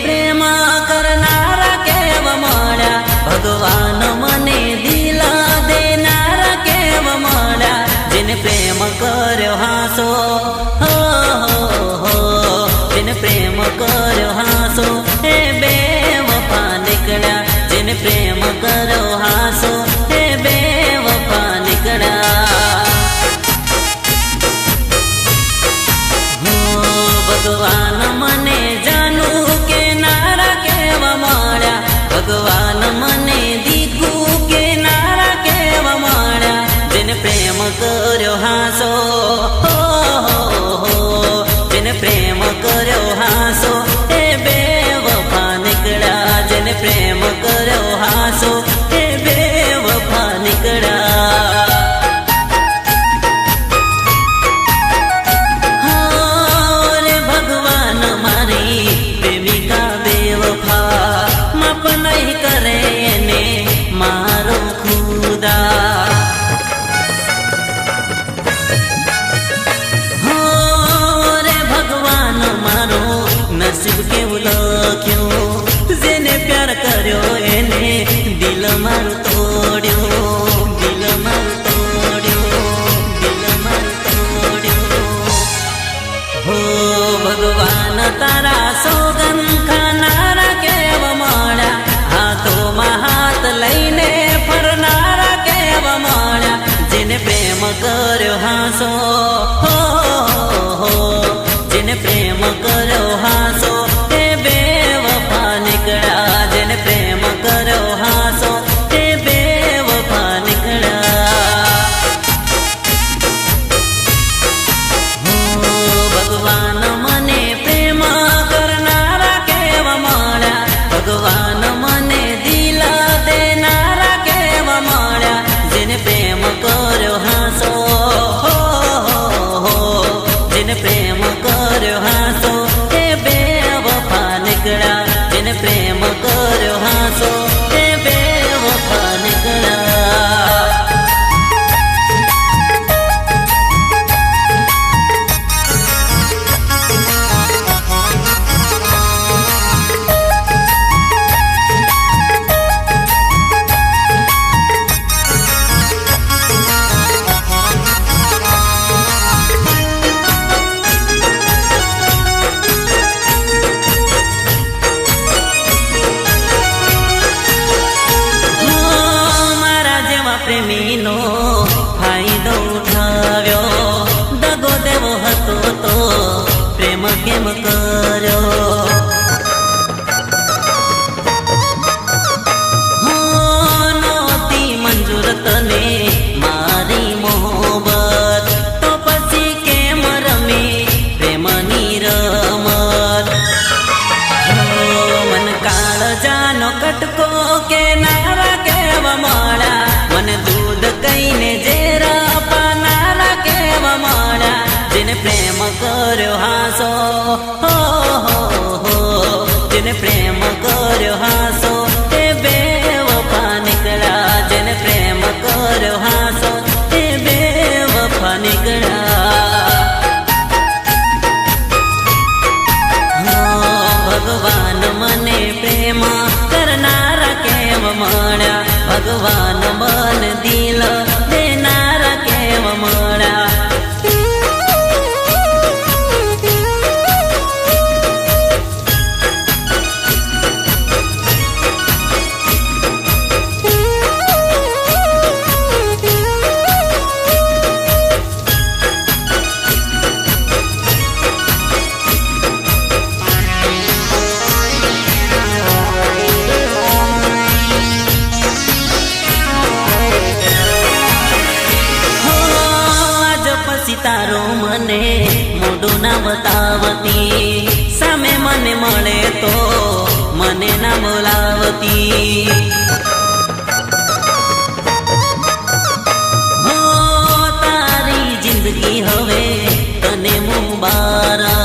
प्रेम करनारा केव मळ्या भगवान मने दिल देनारा केव मळ्या जिने प्रेम कर्यो हासो हो हो जिने प्रेम कर्यो हासो हे बेवफा निकळ्या जिने प्रेम कर्यो हासो हे बेवफा निकळ्या भगवान मने जानू के नारा केव मळ्या भगवान मने दीकू के नारा केव मळ्या जिने प्रेम कर्यो हासो हो हो जिने प्रेम कर्यो हासो हे बेवफा निकळ्या जिने प्रेम कर्यो हासो हे बेवफा निकळ्या मारो खुदा हो रे भगवान मारो नसीब केवुं लख्यो जेने प्यार कर्यो एने दिल मारू तोड्यो दिल मारू तोड्यो दिल मारू तोड्यो हो भगवान तारा सोगन खानारा केव मळ्या हाथों हाथ लईने फरनारा केव मळ्या जिने प्रेम कर्यो हासो हो हो जिने प्रेम कर्यो हासो हे बेवफा निकळ्या जिने प्रेम कर्यो हासो हे बेवफा निकळ्या हो भगवान मने प्रेम करनारा केव मळ्या भगवान मने दिल देनारा केव मळ्या जिने प्रेम कर्यो हासो हो हो जिने प्रेम कर्यो हासो हे बेवफा निकळ्या जिने प्रेम कर्यो हासो हे बेवफा निकळ्या प्रेमीनो फायदो उठाव्यो दगो देवो हतो तो प्रेम केम कर्यो हो नोती मंजूर तने मारी मोहब्बत तो पछी केम रमी प्रेमनी रमत हो मन काळजानो कटको के नारा केव मळ्या मन दूध कईने जेरा पानारा केव मळ्या जिने प्रेम कर्यो हासो हो हो जिने प्रेम कर्यो हासो हे बेवफा निकळ्या जिने प्रेम कर्यो हासो हे बेवफा निकळ्या भगवान मने प्रेम करनारा केव मळ्या भगवान मन दिल देनारा केव मळ्या तारो मने मोडू ना बतावती सामे मने मळे तो मने ना बोलावती हो तारी जिंदगी हवे तने मुबारक